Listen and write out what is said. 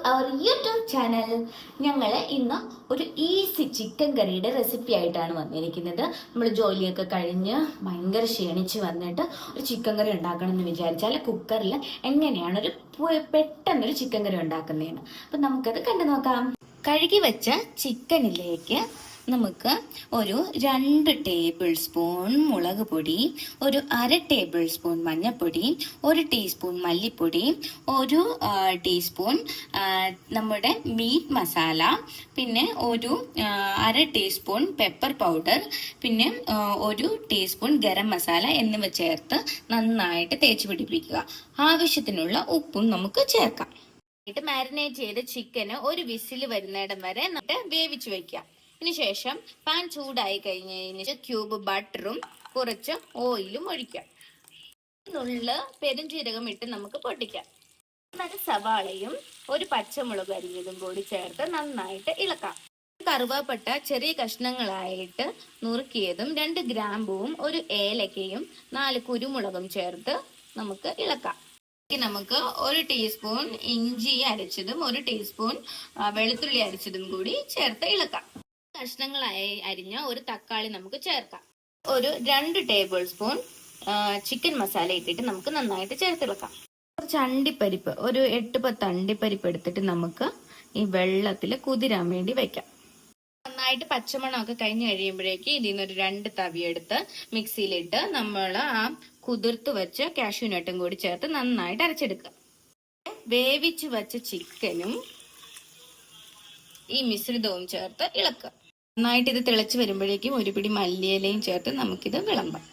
അവർ YouTube channel. ഞങ്ങൾ ഇന്ന് ഒരു ഈസി ചിക്കൻ കറിയുടെ റെസിപ്പി ആയിട്ടാണ് വന്നിരിക്കുന്നത്. നമ്മൾ ജോലിയൊക്കെ കഴിഞ്ഞ് ഭയങ്കര ക്ഷീണിച്ച് വന്നിട്ട് ഒരു ചിക്കൻ കറി ഉണ്ടാക്കണം എന്ന് വിചാരിച്ചാൽ കുക്കറിൽ എങ്ങനെയാണ് പെട്ടെന്നൊരു ചിക്കൻ കറി ഉണ്ടാക്കുന്നതെന്ന് അപ്പം നമുക്കത് കണ്ടു നോക്കാം. കഴുകി വെച്ച ചിക്കനിലേക്ക് നമുക്ക് ഒരു 2 ടേബിൾ സ്പൂൺ മുളക് പൊടി, ഒരു 1/2 ടേബിൾ സ്പൂൺ മഞ്ഞൾപ്പൊടി, 1 ടീസ്പൂൺ മല്ലിപ്പൊടി, 1 ടീസ്പൂൺ നമ്മുടെ മീറ്റ് മസാല, പിന്നെ ഒരു 1/2 ടീസ്പൂൺ പെപ്പർ പൗഡർ, പിന്നെ 1 ടീസ്പൂൺ ഗരം മസാല എന്നിവ ചേർത്ത് നന്നായിട്ട് തേച്ച് പിടിപ്പിക്കുക. ആവശ്യത്തിനുള്ള ഉപ്പും നമുക്ക് ചേർക്കാം. മാരിനേറ്റ് ചെയ്ത ചിക്കന് ഒരു വിസിൽ വരുന്നിടം വരെ നമുക്ക് വേവിച്ചു വെക്കാം. ഇതിനുശേഷം പാൻ ചൂടായി കഴിഞ്ഞ് ക്യൂബ് ബട്ടറും കുറച്ച് ഓയിലും ഒഴിക്കാം. നുള്ള് പെരുംജീരകം ഇട്ട് നമുക്ക് പൊട്ടിക്കാം. സവാളയും ഒരു പച്ചമുളക് അരിഞ്ഞതും കൂടി ചേർത്ത് നന്നായിട്ട് ഇളക്കാം. കറുവാപ്പട്ട ചെറിയ കഷ്ണങ്ങളായിട്ട് നുറുക്കിയതും 2 ഗ്രാമ്പുവും 1 ഏലക്കയും 4 കുരുമുളകും ചേർത്ത് നമുക്ക് ഇളക്കാം. നമുക്ക് 1 ടീസ്പൂൺ ഇഞ്ചി അരച്ചതും 1 ടീസ്പൂൺ വെളുത്തുള്ളി അരച്ചതും കൂടി ചേർത്ത് ഇളക്കാം. കഷ്ണങ്ങളായി അരിഞ്ഞ ഒരു തക്കാളി നമുക്ക് ചേർക്കാം. ഒരു 2 ടേബിൾ സ്പൂൺ ചിക്കൻ മസാല ഇട്ടിട്ട് നമുക്ക് നന്നായിട്ട് ചേർത്തിളക്കാം. കുറച്ച് അണ്ടിപ്പരിപ്പ്, ഒരു 8-10 അണ്ടിപ്പരിപ്പ് എടുത്തിട്ട് നമുക്ക് ഈ വെള്ളത്തിൽ കുതിരാൻ വേണ്ടി വെക്കാം. നന്നായിട്ട് പച്ചമണമൊക്കെ കഴിഞ്ഞ് കഴിയുമ്പോഴേക്ക് ഇതിൽ നിന്ന് ഒരു 2 തവിയെടുത്ത് മിക്സിയിലിട്ട് നമ്മൾ ആ കുതിർത്ത് വെച്ച് കാഷ്യൂനട്ടും കൂടി ചേർത്ത് നന്നായിട്ട് അരച്ചെടുക്കുക. വേവിച്ച് വെച്ച ചിക്കനും ഈ മിശ്രിതവും ചേർത്ത് ഇളക്കുക. നന്നായിട്ട് ഇത് തിളച്ച് വരുമ്പോഴേക്കും ഒരു പിടി മല്ലിയിലയും ചേർത്ത് നമുക്കിത് വിളമ്പാം.